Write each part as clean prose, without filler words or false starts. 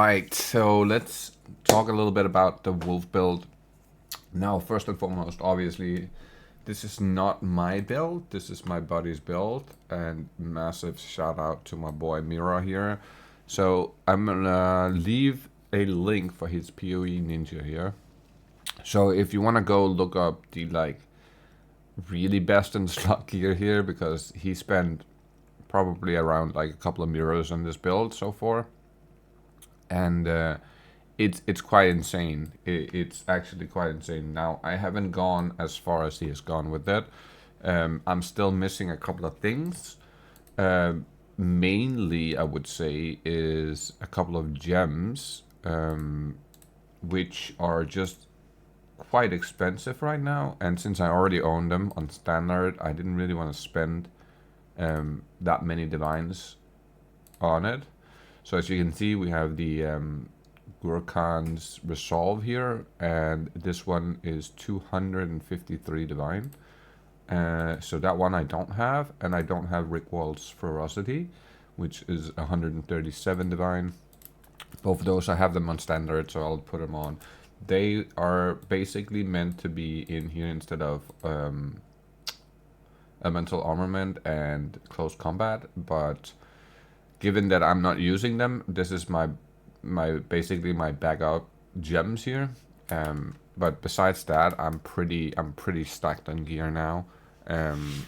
Alright, so let's talk a little bit about the wolf build. Now, first and foremost, obviously, this is not my build, this is my buddy's build, and massive shout out to my boy Mira here. So I'm gonna leave a link for his PoE ninja here. So if you wanna go look up the really best in slot gear here, because he spent probably around a couple of mirrors on this build so far. And it's quite insane. It's actually quite insane. Now, I haven't gone as far as he has gone with it. I'm still missing a couple of things. Mainly, I would say, is a couple of gems, which are just quite expensive right now. And since I already own them on standard, I didn't really want to spend that many divines on it. So as you can see, we have the Gurkhan's Resolve here, and this one is 253 divine. So that one I don't have, and I don't have Rickwald's Ferocity, which is 137 divine. Both of those, I have them on standard, so I'll put them on. They are basically meant to be in here instead of Elemental Armament and Close Combat, but given that I'm not using them, this is my basically my backup gems here. But besides that, I'm pretty stacked on gear now, and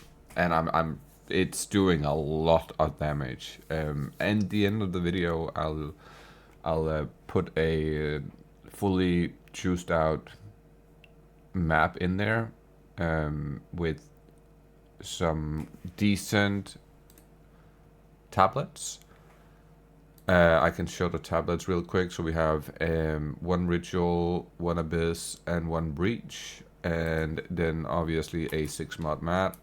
it's doing a lot of damage. And the end of the video, I'll put a fully juiced out map in there with some decent tablets. I can show the tablets real quick. So we have one Ritual, one Abyss, and one Breach, and then obviously a 6 mod map.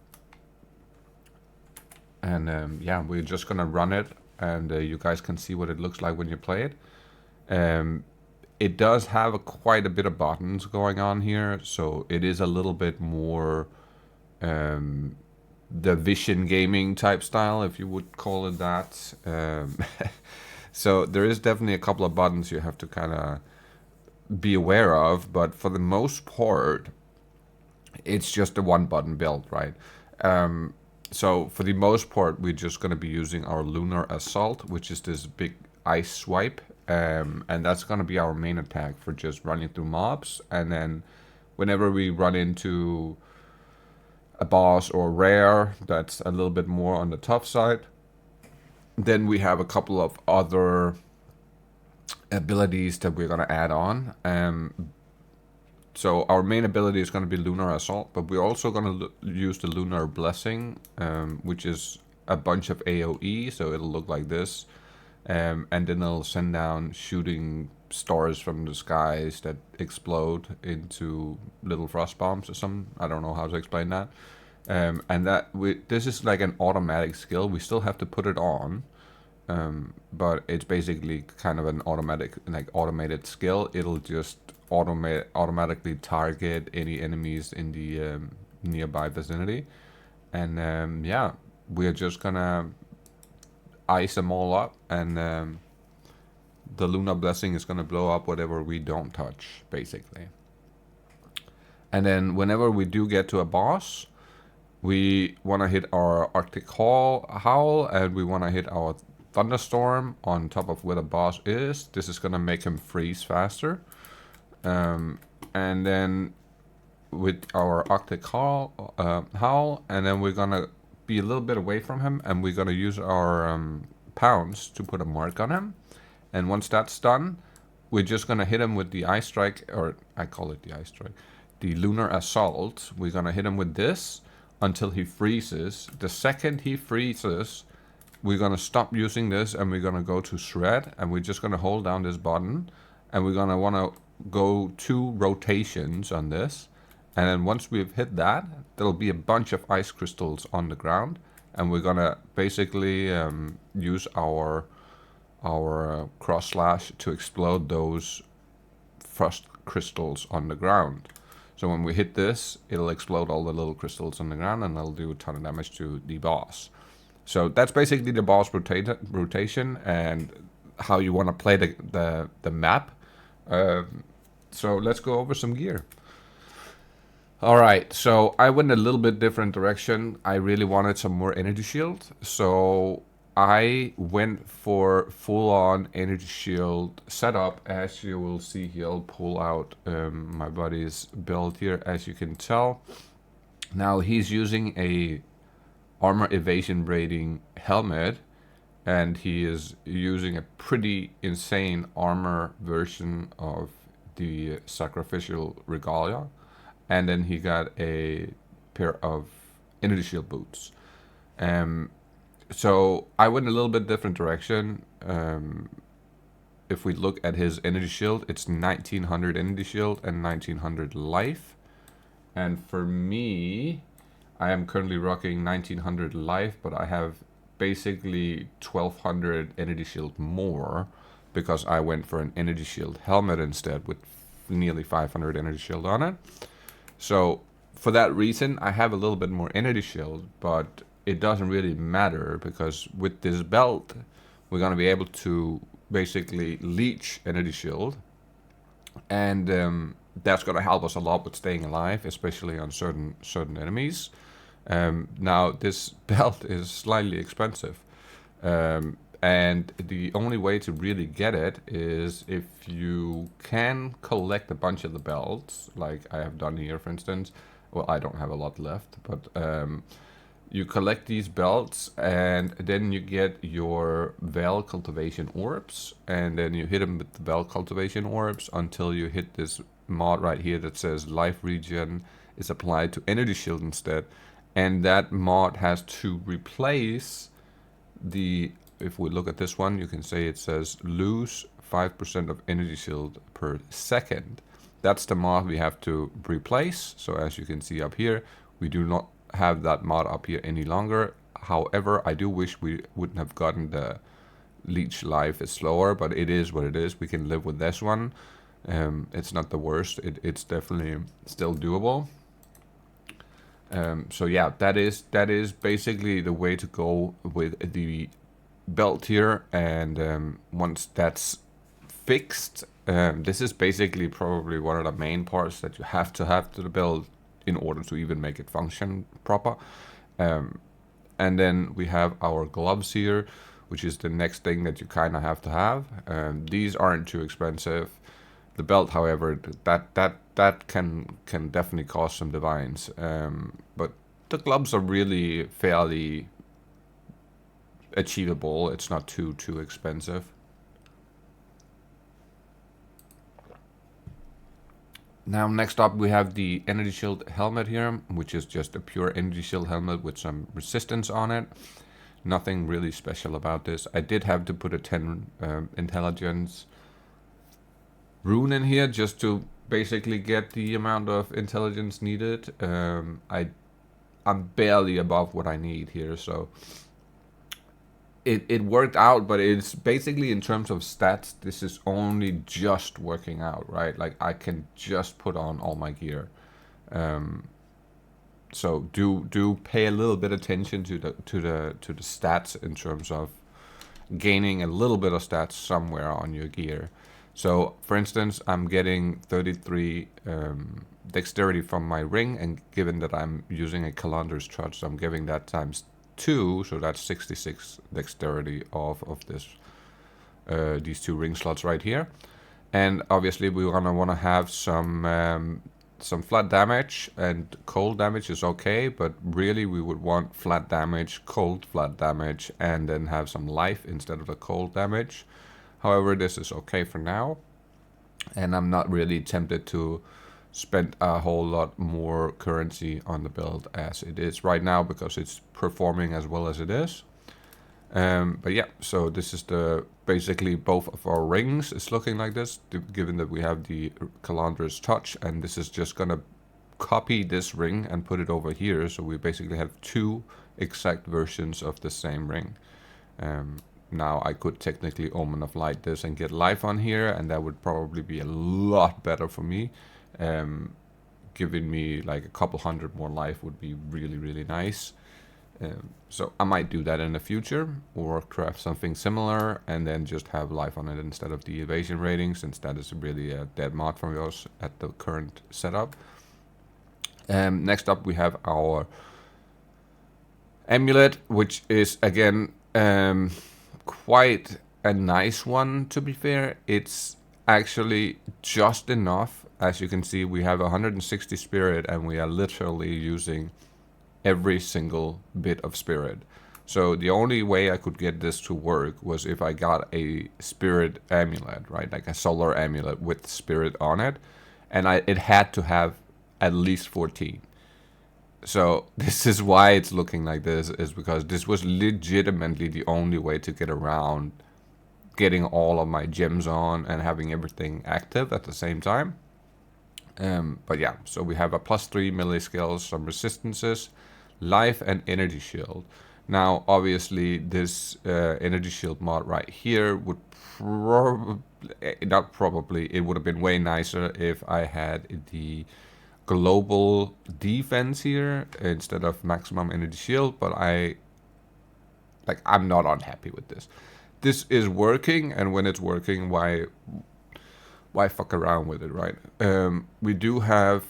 And yeah, we're just gonna run it, and you guys can see what it looks like when you play it. It does have quite a bit of buttons going on here, so it is a little bit more the vision gaming type style, if you would call it that. So there is definitely a couple of buttons you have to kind of be aware of, but for the most part, it's just a one button build, right? So for the most part, we're just going to be using our Lunar Assault, which is this big ice swipe, and that's going to be our main attack for just running through mobs. And then whenever we run into a boss or rare that's a little bit more on the tough side, then we have a couple of other abilities that we're going to add on. So our main ability is going to be Lunar Assault, but we're also going to use the Lunar Blessing, which is a bunch of AoE, so it'll look like this, and then it'll send down shooting stars from the skies that explode into little frost bombs or something. I don't know how to explain that. And this is like an automatic skill. We still have to put it on, but it's basically kind of an automated skill. It'll just automatically target any enemies in the nearby vicinity, and yeah, we're just gonna ice them all up, and the Lunar Blessing is gonna blow up whatever we don't touch, basically. And then whenever we do get to a boss, we want to hit our Arctic Howl, and we want to hit our Thunderstorm on top of where the boss is. This is going to make him freeze faster. And then with our Arctic Howl, and then we're going to be a little bit away from him, and we're going to use our pounds to put a mark on him. And once that's done, we're just going to hit him with the Ice Strike, or I call it the Ice Strike, the Lunar Assault. We're going to hit him with this until he freezes. The second he freezes, we're going to stop using this, and we're going to go to Shred, and we're just going to hold down this button, and we're going to want to go 2 rotations on this. And then once we've hit that, there'll be a bunch of ice crystals on the ground, and we're going to basically use our cross slash to explode those frost crystals on the ground. So when we hit this, it'll explode all the little crystals on the ground, and it'll do a ton of damage to the boss. So that's basically the boss rotation, and how you want to play the map. So let's go over some gear. All right, so I went a little bit different direction. I really wanted some more energy shield, so I went for full-on energy shield setup. As you will see here, I'll pull out my buddy's build here. As you can tell, now he's using a armor evasion rating helmet, and he is using a pretty insane armor version of the sacrificial regalia. And then he got a pair of energy shield boots. So I went a little bit different direction. If we look at his energy shield, it's 1900 energy shield and 1900 life. And for me, I am currently rocking 1900 life, but I have basically 1200 energy shield more because I went for an energy shield helmet instead with nearly 500 energy shield on it. So for that reason, I have a little bit more energy shield, but it doesn't really matter because with this belt, we're going to be able to basically leech energy shield. And that's going to help us a lot with staying alive, especially on certain enemies. Now, this belt is slightly expensive. And the only way to really get it is if you can collect a bunch of the belts, like I have done here, for instance. Well, I don't have a lot left, but you collect these belts, and then you get your Vel cultivation orbs, and then you hit them with the Vel cultivation orbs until you hit this mod right here that says life regen is applied to energy shield instead, and that mod has to replace the. If we look at this one, you can say it says lose 5% of energy shield per second. That's the mod we have to replace. So as you can see up here, we do not have that mod up here any longer. However, I do wish we wouldn't have gotten the leech life. It's slower, but it is what it is. We can live with this one. It's not the worst. It's definitely still doable. So yeah, that is basically the way to go with the belt here, and once that's fixed, this is basically probably one of the main parts that you have to the belt in order to even make it function proper. And then we have our gloves here, which is the next thing that you kind of have to have. These aren't too expensive. The belt, however, that can definitely cause some divines, but the gloves are really fairly achievable. It's not too expensive. Now next up we have the energy shield helmet here, which is just a pure energy shield helmet with some resistance on it. Nothing really special about this. I did have to put a 10 intelligence rune in here just to basically get the amount of intelligence needed. I'm barely above what I need here, so it worked out, but it's basically in terms of stats, this is only just working out, right? Like I can just put on all my gear. So do pay a little bit attention to the stats in terms of gaining a little bit of stats somewhere on your gear. So for instance, I'm getting 33 dexterity from my ring, and given that I'm using a Calandra's Trudge, so I'm giving that times 2, so that's 66 dexterity off of this these 2 ring slots right here. And obviously we're gonna want to have some flat damage, and cold damage is okay, but really we would want flat damage, cold flat damage, and then have some life instead of the cold damage. However, this is okay for now, and I'm not really tempted to spend a whole lot more currency on the build as it is right now because it's performing as well as it is. But yeah, so this is basically both of our rings is looking like this, given that we have the Calandra's Touch, and this is just gonna copy this ring and put it over here, so we basically have 2 exact versions of the same ring. Now I could technically Omen of Light this and get life on here, and that would probably be a lot better for me. Giving me like a couple hundred more life would be really nice. So I might do that in the future, or craft something similar and then just have life on it instead of the evasion rating, since that is really a dead mod for us at the current setup. Next up we have our amulet, which is again quite a nice one, to be fair. It's actually just enough. As you can see, we have 160 spirit and we are literally using every single bit of spirit. So the only way I could get this to work was if I got a spirit amulet, right? Like a solar amulet with spirit on it. And it had to have at least 14. So this is why it's looking like this, is because this was legitimately the only way to get around getting all of my gems on and having everything active at the same time. But yeah, so we have a +3 melee skills, some resistances, life, and energy shield. Now, obviously, this energy shield mod right here would it would have been way nicer if I had the global defense here instead of maximum energy shield, but I'm not unhappy with this. This is working, and when it's working, why fuck around with it, right? We do have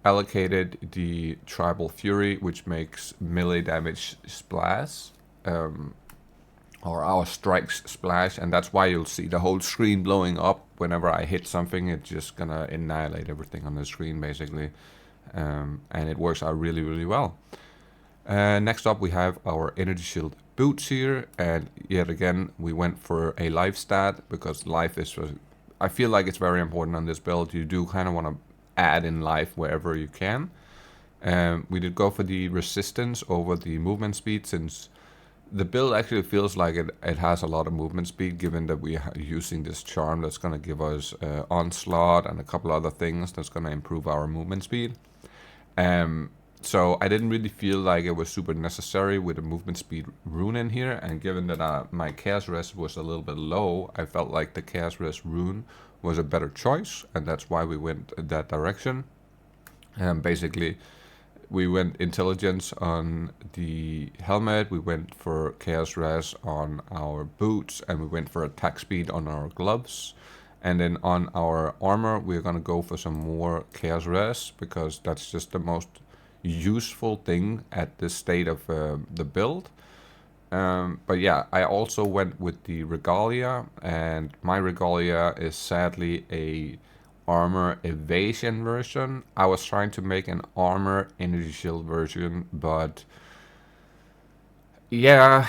allocated the Tribal Fury, which makes melee damage splash, or our strikes splash, and that's why you'll see the whole screen blowing up whenever I hit something. It's just gonna annihilate everything on the screen, basically, and it works out really, really well. Next up, we have our energy shield boots here, and yet again, we went for a life stat, because life is, I feel like it's very important on this build. You do kind of want to add in life wherever you can. We did go for the resistance over the movement speed, since the build actually feels like it has a lot of movement speed, given that we are using this charm that's going to give us onslaught and a couple other things that's going to improve our movement speed. So I didn't really feel like it was super necessary with a movement speed rune in here, and given that my chaos res was a little bit low, I felt like the chaos res rune was a better choice, and that's why we went that direction. Basically, we went intelligence on the helmet, we went for chaos res on our boots, and we went for attack speed on our gloves. And then on our armor, we're gonna go for some more chaos res, because that's just the most useful thing at this state of the build. But yeah, I also went with the regalia, and my regalia is sadly a armor evasion version. I was trying to make an armor energy shield version, but yeah,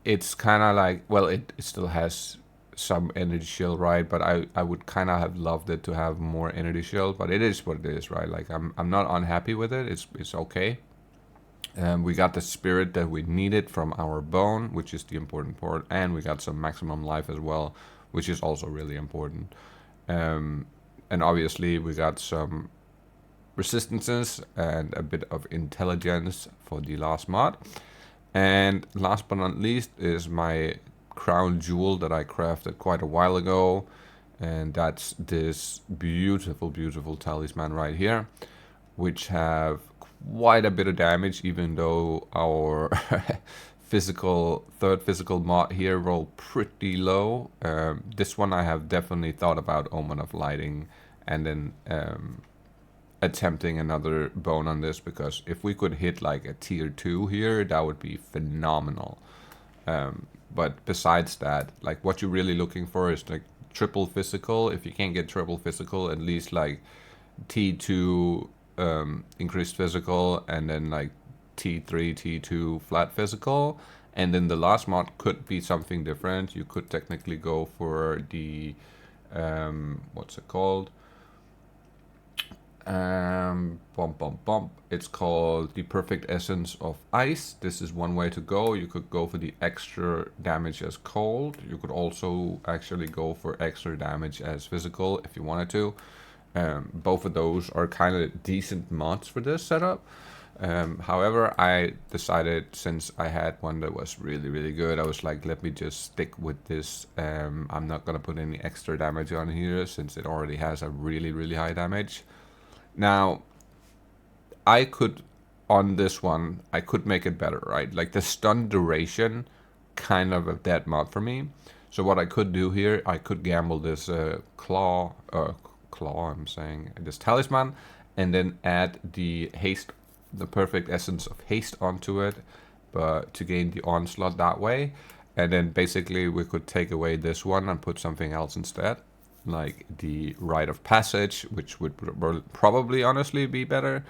it's kind of like, well, it still has some energy shield, right? But I would kind of have loved it to have more energy shield, but it is what it is, right? Like I'm not unhappy with it. It's okay. We got the spirit that we needed from our bone, which is the important part, and we got some maximum life as well, which is also really important. And obviously we got some resistances and a bit of intelligence for the last mod. And last but not least is my crown jewel that I crafted quite a while ago, and that's this beautiful, beautiful talisman right here, which have quite a bit of damage, even though our third physical mod here rolled pretty low. This one I have definitely thought about Omen of Lighting and then attempting another bone on this, because if we could hit like a tier 2 here, that would be phenomenal. But besides that, like what you're really looking for is like triple physical. If you can't get triple physical, at least like T2 increased physical, and then like T3, T2 flat physical. And then the last mod could be something different. You could technically go for the, what's it called? It's called the Perfect Essence of Ice. This is one way to go. You could go for the extra damage as cold. You could also actually go for extra damage as physical if you wanted to. Both of those are kind of decent mods for this setup. However, I decided, since I had one that was really, really good, I was like, let me just stick with this. I'm not gonna put any extra damage on here, since it already has a really, really high damage. Now, I could on this one, I could make it better, right? Like the stun duration, kind of a dead mod for me. So what I could do here, I could gamble this this talisman, and then add the haste, the perfect essence of haste onto it, but to gain the onslaught that way. And then basically we could take away this one and put something else instead, like the rite of passage, which would probably honestly be better.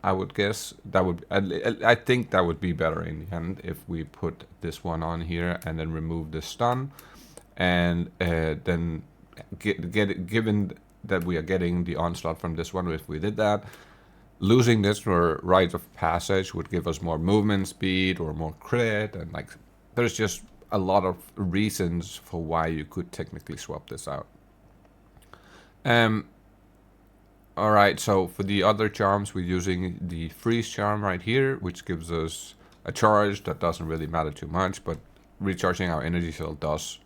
I would guess that would, I think that would be better in the end if we put this one on here and then remove the stun, and then given that we are getting the onslaught from this one, if we did that, losing this for rite of passage would give us more movement speed or more crit, and like there's just a lot of reasons for why you could technically swap this out. Alright, so for the other charms, we're using the freeze charm right here, which gives us a charge that doesn't really matter too much, but recharging our energy cell does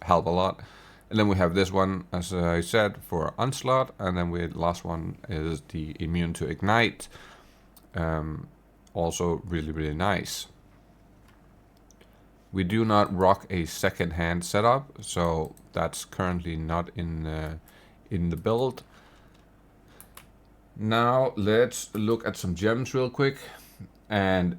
help a lot. And then we have this one, as I said, for onslaught, and then the last one is the immune to ignite. Also really nice. We do not rock a second hand setup, so that's currently not in the build. Now let's look at some gems real quick, and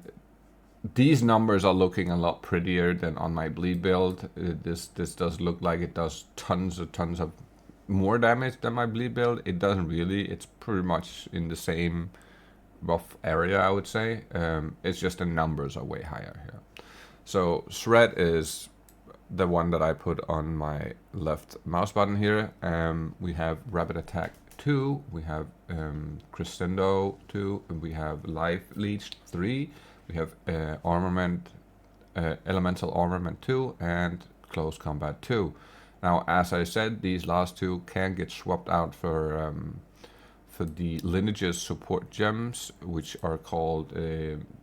these numbers are looking a lot prettier than on my bleed build. This does look like it does tons of more damage than my bleed build. It doesn't really. It's pretty much in the same rough area, I would say. It's just the numbers are way higher here. So Shred is the one that I put on my left mouse button here. We have Rapid Attack 2, we have Crescendo 2, and we have Life Leech 3, we have Armament, Elemental Armament 2, and Close Combat 2. Now, as I said, these last two can get swapped out for the Lineage's support gems, which are called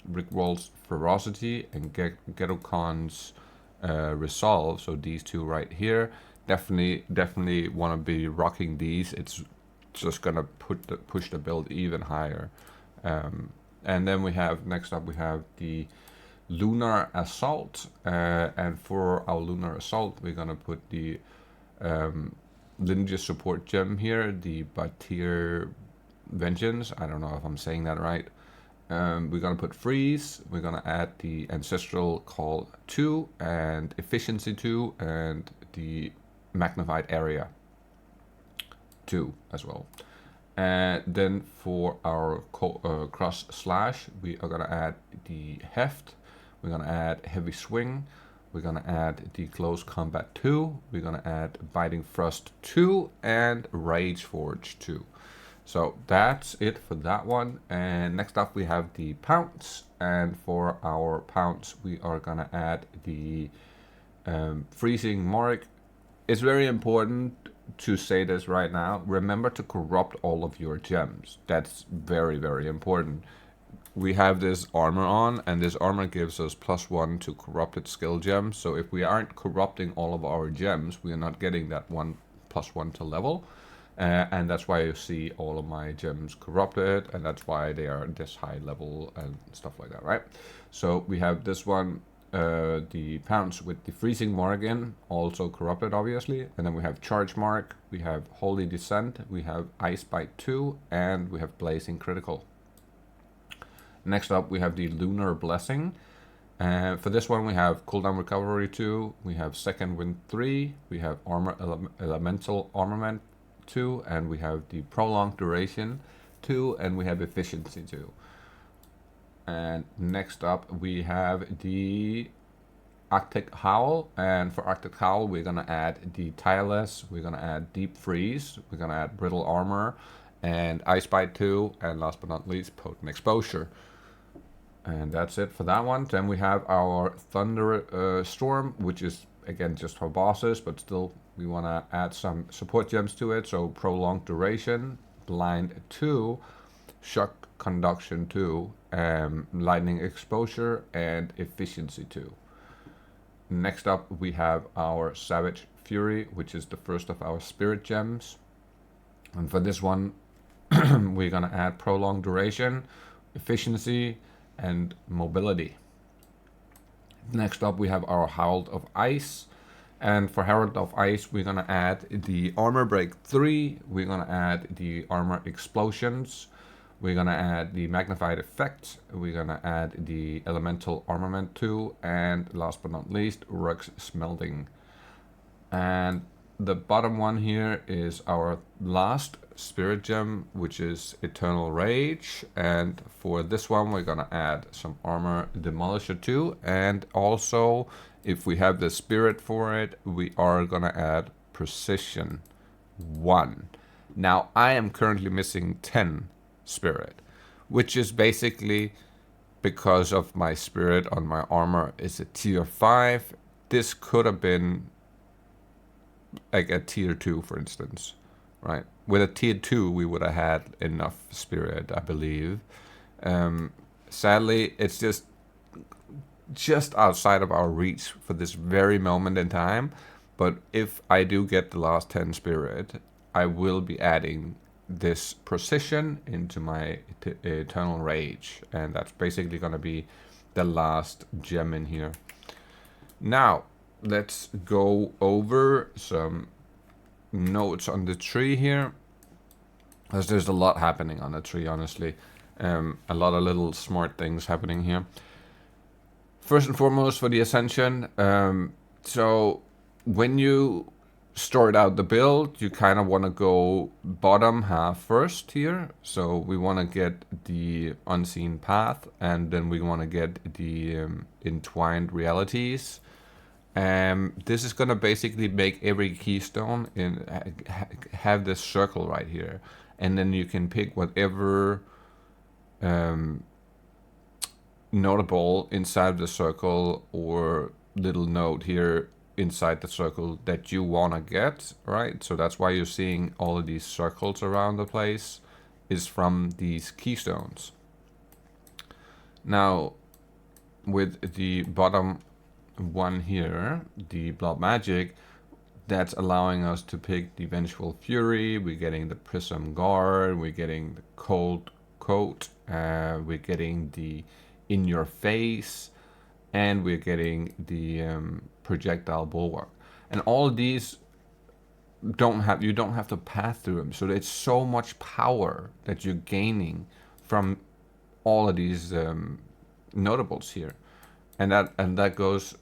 Rickroll's Ferocity and Ghettocon's Resolve. So these two right here, definitely want to be rocking these. It's just gonna push the build even higher. And then we have, next up we have the Lunar Assault, and for our Lunar Assault we're gonna put the Lineage support gem here, the Batir Vengeance. I don't know if I'm saying that right. We're gonna put Freeze, we're gonna add the Ancestral Call 2 and Efficiency 2 and the Magnified Area 2 as well. And then for our cross slash, we are gonna add the Heft, we're gonna add Heavy Swing, we're gonna add the Close Combat 2, we're gonna add Biting Thrust 2 and Rage Forge 2. So that's it for that one. And next up we have the Pounce, and for our Pounce we are gonna add the Freezing Morgue. It's very important to say this right now. Remember to corrupt all of your gems. That's very important. We have this armor on, and this armor gives us +1 to corrupted skill gems. So if we aren't corrupting all of our gems, we are not getting that +1 to level. And that's why you see all of my gems corrupted, and that's why they are this high level and stuff like that, right? So we have this one, the Pounce with the Freezing Morgan, also corrupted obviously, and then we have Charge Mark, we have Holy Descent, we have Ice Bite 2, and we have Blazing Critical. Next up we have the Lunar Blessing. For this one we have Cooldown Recovery 2, we have Second Wind 3, we have Elemental Armament 2, and we have the Prolonged Duration 2, and we have Efficiency 2. And next up we have the Arctic Howl, and for Arctic Howl we're gonna add the Tireless, we're gonna add Deep Freeze, we're gonna add Brittle Armor and Ice Bite 2, and last but not least Potent Exposure. And that's it for that one. Then we have our Thunder Storm, which is again just for bosses, but still we want to add some support gems to it. So Prolonged Duration, Blind 2, Shock Conduction 2, Lightning Exposure, and Efficiency 2. Next up we have our Savage Fury, which is the first of our spirit gems. And for this one we're gonna add Prolonged Duration, efficiency, and mobility. Next up we have our Herald of Ice. And for Herald of Ice, we're gonna add the Armor Break 3, we're gonna add the Armor Explosions, we're gonna add the Magnified Effect, we're gonna add the Elemental Armament 2, and last but not least, Rux Smelting. And the bottom one here is our last Spirit Gem, which is Eternal Rage. And for this one, we're gonna add some Armor Demolisher 2, and also, if we have the spirit for it, we are gonna add Precision 1. Now, I am currently missing 10 spirit, which is basically because of my spirit on my armor is a tier 5. This could have been like a tier 2, for instance, right? With a tier 2, we would have had enough spirit, I believe. Sadly, it's just outside of our reach for this very moment in time. But if I do get the last 10 spirit, I will be adding this precision into my Eternal Rage, and that's basically going to be the last gem in here. Now let's go over some notes on the tree here, because there's a lot happening on the tree, honestly. A lot of little smart things happening here. First and foremost, for the Ascension, so when you start out the build, you kind of want to go bottom half first here. So we want to get the Unseen Path, and then we want to get the Entwined Realities. This is going to basically make every keystone have this circle right here. And then you can pick whatever notable inside the circle or little note here inside the circle that you want to get, right? So that's why you're seeing all of these circles around the place is from these keystones. Now, with the bottom one here, the Blood Magic, that's allowing us to pick the Vengeful Fury, we're getting the Prism Guard, we're getting the Cold Coat, we're getting the In Your Face, and we're getting the Projectile Bulwark. And all of these you don't have to pass through them, so it's so much power that you're gaining from all of these notables here, and that goes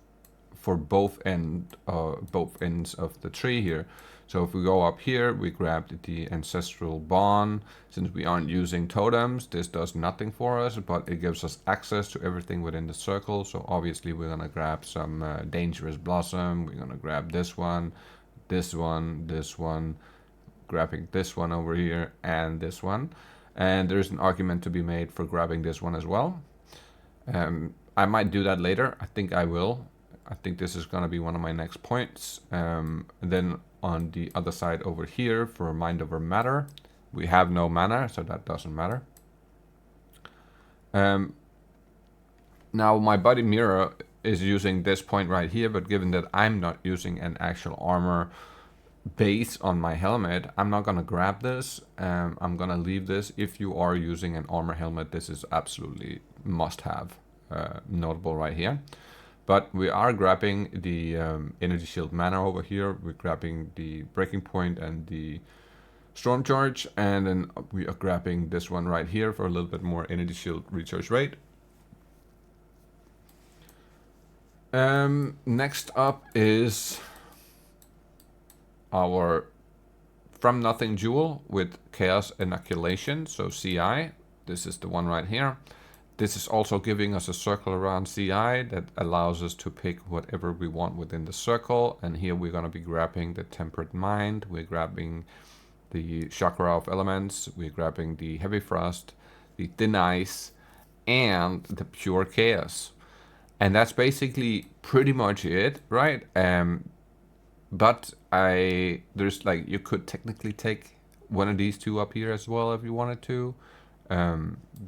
for both ends of the tree here. So if we go up here, we grab the Ancestral Bond. Since we aren't using totems, this does nothing for us, but it gives us access to everything within the circle. So obviously we're gonna grab some Dangerous Blossom. We're gonna grab this one, this one, this one, grabbing this one over here, and this one. And there's an argument to be made for grabbing this one as well. I might do that later. I think I will. I think this is going to be one of my next points. And then on the other side over here for Mind Over Matter, we have no mana, so that doesn't matter. Now my Body Mirror is using this point right here, but given that I'm not using an actual armor base on my helmet, I'm not going to grab this. I'm going to leave this. If you are using an armor helmet, this is absolutely must have, notable right here. But we are grabbing the Energy Shield mana over here. We're grabbing the Breaking Point and the Storm Charge. And then we are grabbing this one right here for a little bit more Energy Shield recharge rate. Next up is our From Nothing Jewel with Chaos Inoculation, so CI. This is the one right here. This is also giving us a circle around CI that allows us to pick whatever we want within the circle. And here we're going to be grabbing the Tempered Mind, we're grabbing the Chakra of Elements, we're grabbing the Heavy Frost, the Thin Ice, and the Pure Chaos. And that's basically pretty much it, right? But there's like, you could technically take one of these two up here as well if you wanted to.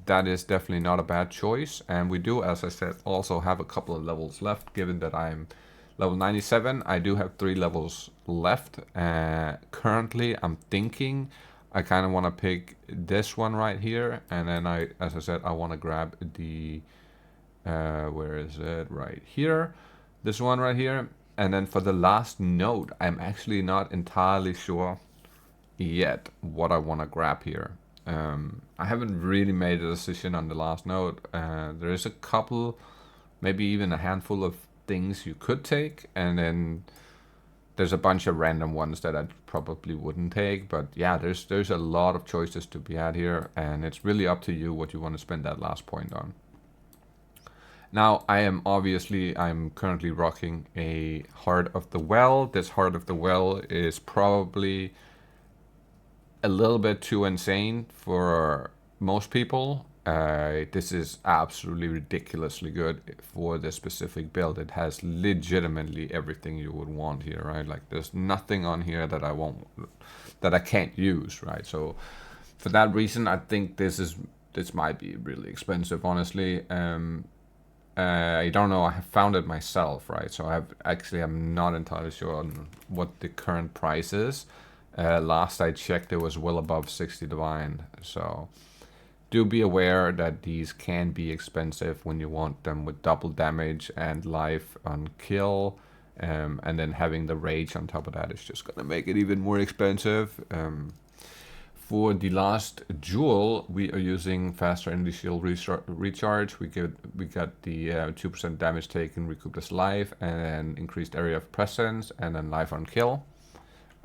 That is definitely not a bad choice, and we do, as I said, also have a couple of levels left. Given that I'm level 97, I do have 3 levels left. Currently I'm thinking I kind of want to pick this one right here, and then as I said, I want to grab the, where is it? Right here. This one right here. And then for the last node, I'm actually not entirely sure yet what I want to grab here. I haven't really made a decision on the last node. There is a couple, maybe even a handful of things you could take, and then there's a bunch of random ones that I probably wouldn't take. But yeah, there's a lot of choices to be had here, and it's really up to you what you want to spend that last point on. Now, I'm currently rocking a Heart of the Well. This Heart of the Well is probably a little bit too insane for most people. This is absolutely ridiculously good for this specific build. It has legitimately everything you would want here, right? Like, there's nothing on here that I can't use, right? So for that reason, I think this might be really expensive, honestly. I don't know. I have found it myself, right? So I'm not entirely sure on what the current price is. Last I checked, it was well above 60 divine. So do be aware that these can be expensive when you want them with double damage and life on kill. And then having the rage on top of that is just gonna make it even more expensive. For the last jewel, we are using faster energy shield recharge. We got the 2% damage taken, recoup this life, and then increased area of presence, and then life on kill.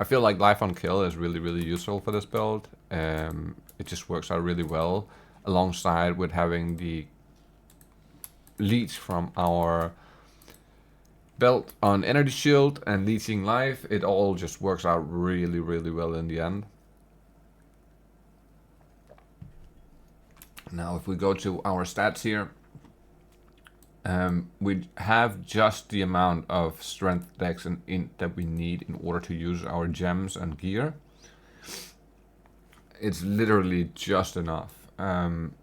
I feel like life on kill is really, really useful for this build. It just works out really well alongside with having the leech from our belt on energy shield and leeching life. It all just works out really, really well in the end. Now, if we go to our stats here, we have just the amount of strength, dex, and int that we need in order to use our gems and gear. It's literally just enough.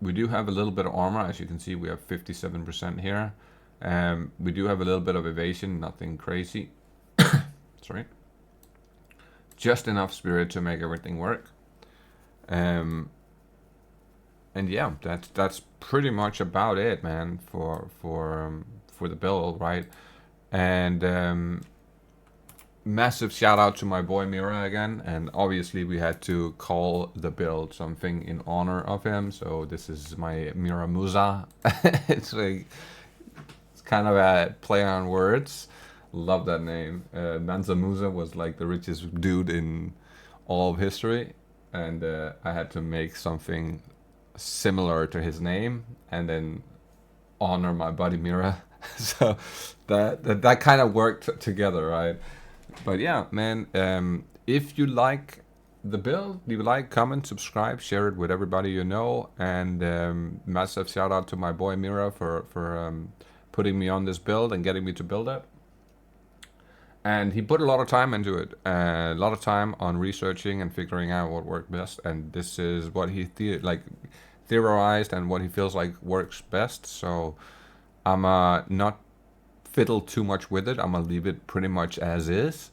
We do have a little bit of armor. As you can see, we have 57% here. We do have a little bit of evasion, nothing crazy. Sorry. Just enough spirit to make everything work. And yeah, that's pretty much about it, man, for the build, right? And massive shout out to my boy Mira again, and obviously we had to call the build something in honor of him. So this is my Mira Musa. It's kind of a play on words. Love that name. Mansa Musa was like the richest dude in all of history, and I had to make something similar to his name and then honor my buddy Mira. So that kind of worked together, right? But yeah, man, if you like the build, leave a like, comment, subscribe, share it with everybody you know, and massive shout out to my boy Mira for putting me on this build and getting me to build it. And he put a lot of time into it, a lot of time on researching and figuring out what worked best. And this is what he theorized and what he feels like works best. So I'm not fiddle too much with it. I'm gonna leave it pretty much as is.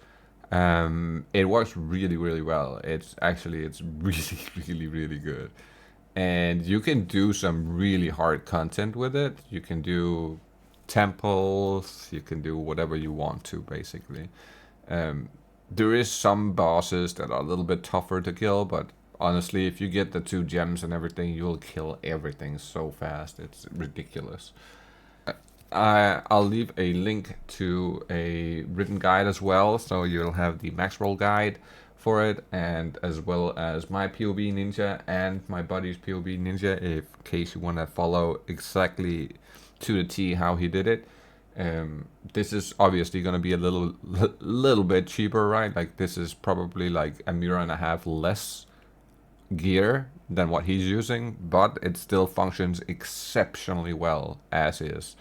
It works really, really well. It's really, really, really good. And you can do some really hard content with it. You can do temples, you can do whatever you want to, basically. There is some bosses that are a little bit tougher to kill, but honestly, if you get the 2 gems and everything, you'll kill everything so fast. It's ridiculous. I'll leave a link to a written guide as well, so you'll have the Maxroll guide for it, and as well as my POV ninja and my buddy's POV ninja, in case you want to follow exactly to the T how he did it. This is obviously going to be a little bit cheaper, right? Like, this is probably like a mirror and a half less gear than what he's using, but it still functions exceptionally well as is.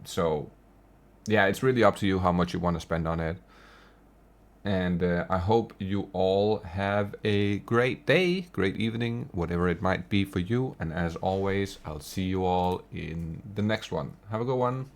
So yeah, it's really up to you how much you want to spend on it. And I hope you all have a great day, great evening, whatever it might be for you. And as always, I'll see you all in the next one. Have a good one.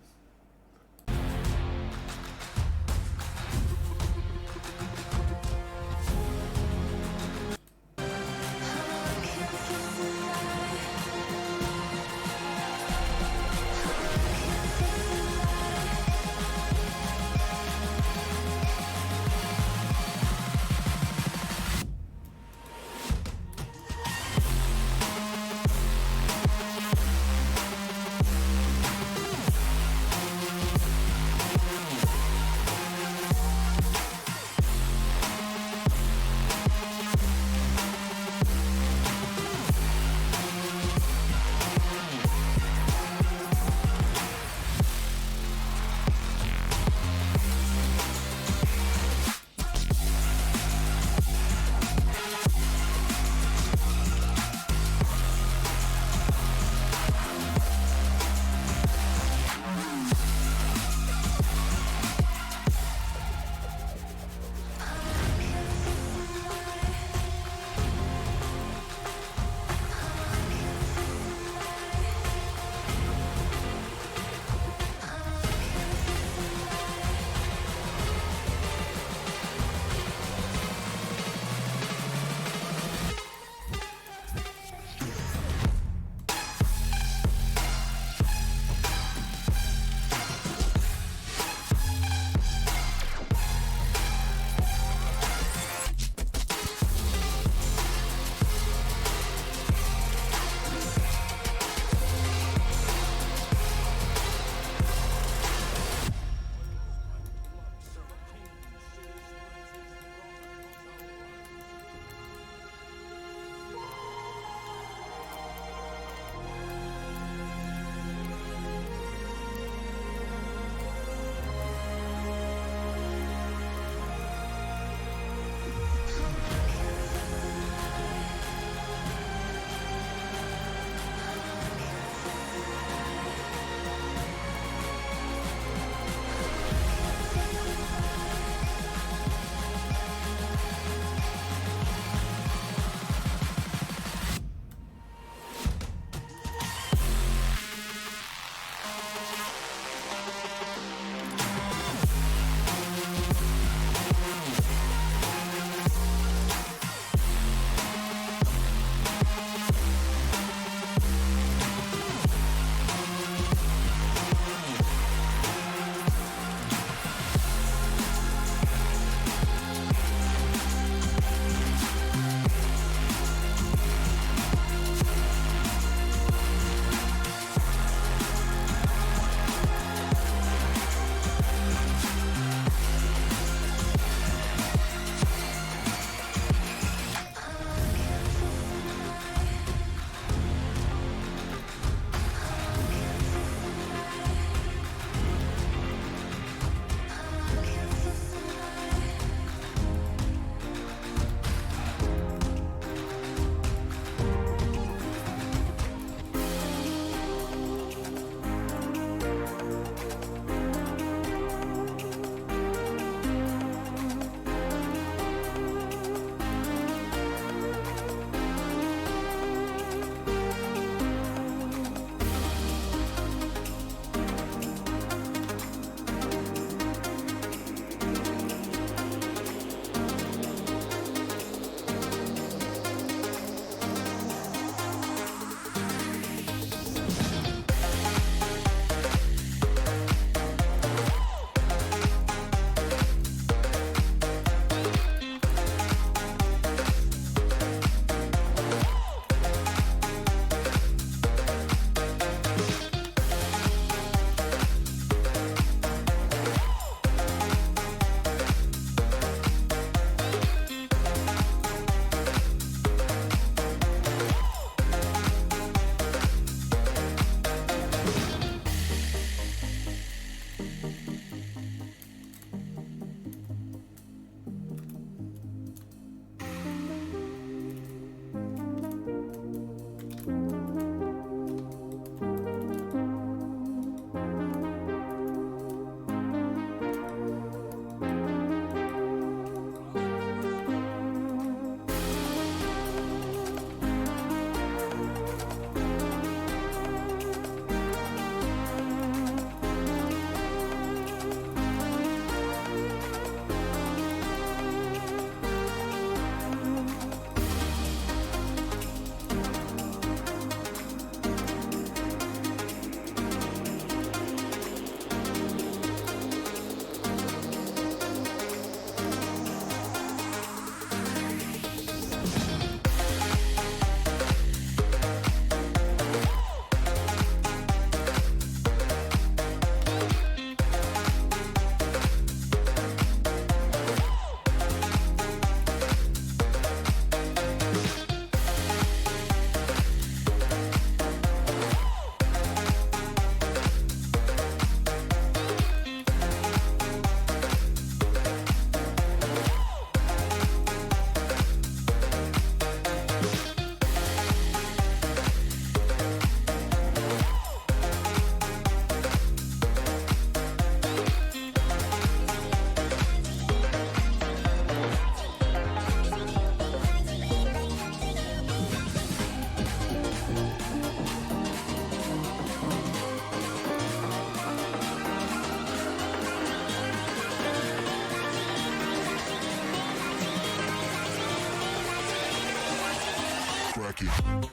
Crack it.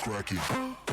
Crack it.